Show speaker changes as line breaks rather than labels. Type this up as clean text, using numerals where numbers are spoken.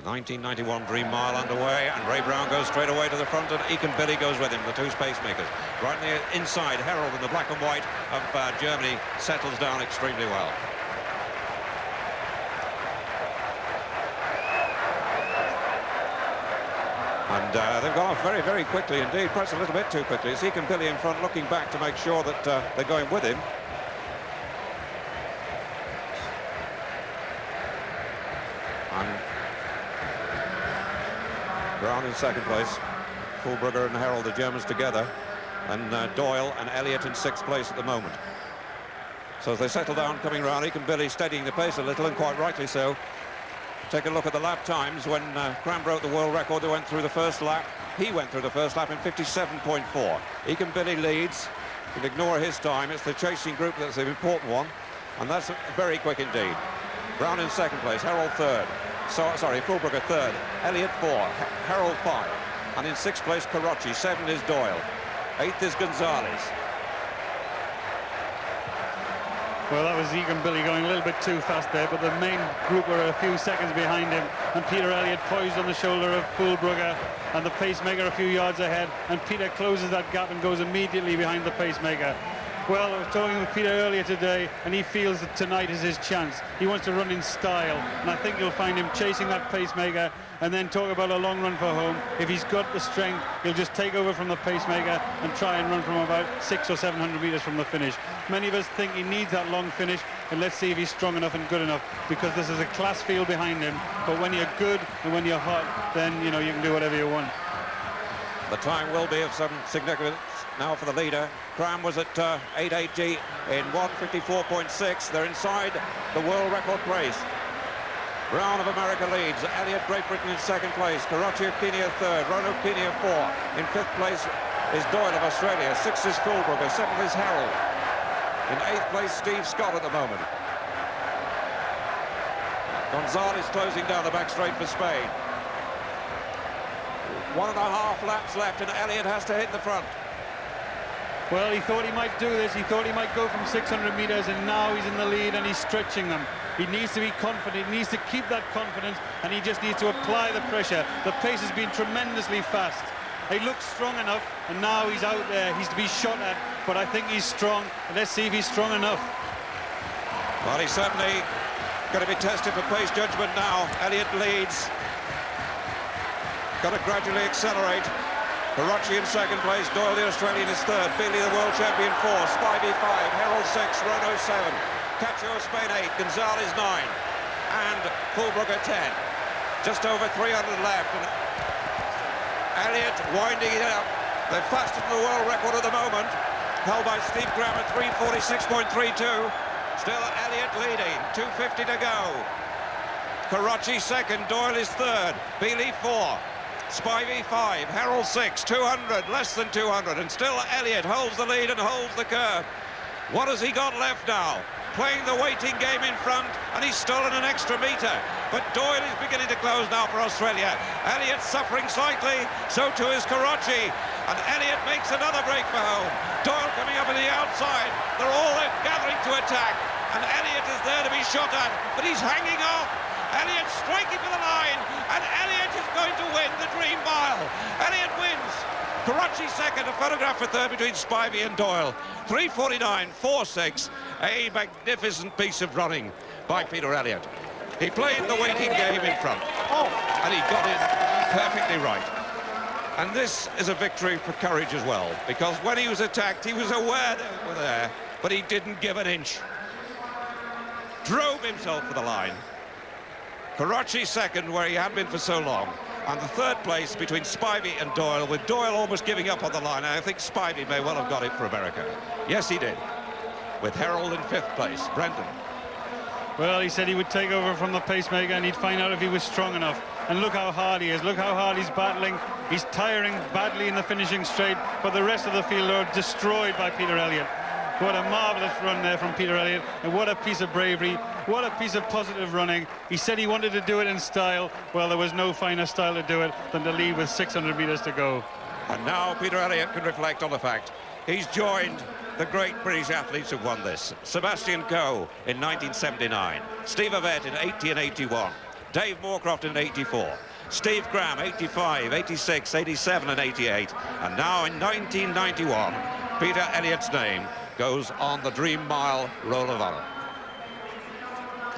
1991 Dream Mile underway, and Ray Brown goes straight away to the front, and Ekin Billy goes with him, the two pacemakers. Right on the inside, Herald in the black and white of Germany settles down extremely well. And they've gone off very, very quickly indeed, perhaps a little bit too quickly. It's Ekin Billy in front, looking back to make sure that they're going with him. And Brown in second place, Fullbrugger and Herald, the Germans together, and Doyle and Elliott in sixth place at the moment. So as they settle down, coming round, Ekin Billy steadying the pace a little, and quite rightly so. Take a look at the lap times. When Cram broke the world record, they went through the first lap. He went through the first lap in 57.4. Ekin Billy leads. You can ignore his time. It's the chasing group that's the important one, and that's very quick indeed. Brown in second place, Herald third. Sorry, Fullbrugger third, Elliott four, Herald five. And in sixth place, Karachi. Seventh is Doyle. Eighth is Gonzalez.
Well, that was Ekin Billy going a little bit too fast there, but the main group were a few seconds behind him, and Peter Elliott poised on the shoulder of Fullbrugger, and the pacemaker a few yards ahead, and Peter closes that gap and goes immediately behind the pacemaker. Well, I was talking with Peter earlier today, and he feels that tonight is his chance. He wants to run in style, and I think you'll find him chasing that pacemaker and then talk about a long run for home. If he's got the strength, he'll just take over from the pacemaker and try and run from about 600 or 700 meters from the finish. Many of us think he needs that long finish, and let's see if he's strong enough and good enough, because this is a class field behind him. But when you're good and when you're hot, then you know you can do whatever you want.
The time will be of some significance now for the leader. Cram was at 880 in 1:54.6. They're inside the world record place. Brown of America leads. Elliott, Great Britain in second place. Karachi of Kenya third. Roanoke, Kenya four. In fifth place is Doyle of Australia. Sixth is Fullbrugger. Seventh is Herald. In eighth place, Steve Scott at the moment. Gonzalez closing down the back straight for Spain. 1.5 laps left, and Elliott has to hit the front.
Well, he thought he might do this. He thought he might go from 600 meters, and now he's in the lead and he's stretching them. He needs to be confident. He needs to keep that confidence, and he just needs to apply the pressure. The pace has been tremendously fast. He looks strong enough, and now he's out there. He's to be shot at, but I think he's strong. Let's see if he's strong enough.
Well, he's certainly going to be tested for pace judgment now. Elliott leads. Got to gradually accelerate. Karachi in second place, Doyle the Australian is third, Bailey the world champion four, Spivey five, Herald six, Rono seven, Cacho of Spain eight, Gonzalez nine, and Fullbrugger 10. Just over 300 left, and Elliott winding it up. They're faster than the world record at the moment, held by Steve Graham at 3:46.32. Still Elliott leading, 2:50 to go. Karachi second, Doyle is third, Bailey four. Spivey 5, Herald 6, 200, less than 200, and still Elliott holds the lead and holds the curve. What has he got left now? Playing the waiting game in front, and he's stolen an extra metre. But Doyle is beginning to close now for Australia. Elliott suffering slightly, so too is Karachi. And Elliott makes another break for home. Doyle coming up on the outside. They're all gathering to attack, and Elliott is there to be shot at, but he's hanging off. Elliott striking for the line, and Elliott is going to win the Dream Mile. Elliott wins. Karachi second, a photograph for third between Spivey and Doyle. 3:49.46, a magnificent piece of running by Peter Elliott. He played the waiting game in front, and he got it perfectly right. And this is a victory for courage as well, because when he was attacked, he was aware they were there, but he didn't give an inch. Drove himself for the line. Karachi second, where he had been for so long, and the third place between Spivey and Doyle, with Doyle almost giving up on the line. I think Spivey may well have got it for America. Yes, he did, with Herald in fifth place. Brendan.
Well, he said he would take over from the pacemaker and he'd find out if he was strong enough. And look how hard he is. Look how hard he's battling. He's tiring badly in the finishing straight, but the rest of the field are destroyed by Peter Elliott. What a marvellous run there from Peter Elliott, and what a piece of bravery, what a piece of positive running. He said he wanted to do it in style. Well, there was no finer style to do it than to lead with 600 metres to go.
And now Peter Elliott can reflect on the fact he's joined the great British athletes who've won this. Sebastian Coe in 1979, Steve Ovett in 80 and 81, Dave Moorcroft in 84. Steve Graham, 85, 86, 87 and 88. And now in 1991, Peter Elliott's name goes on the Dream Mile Roll of Honour.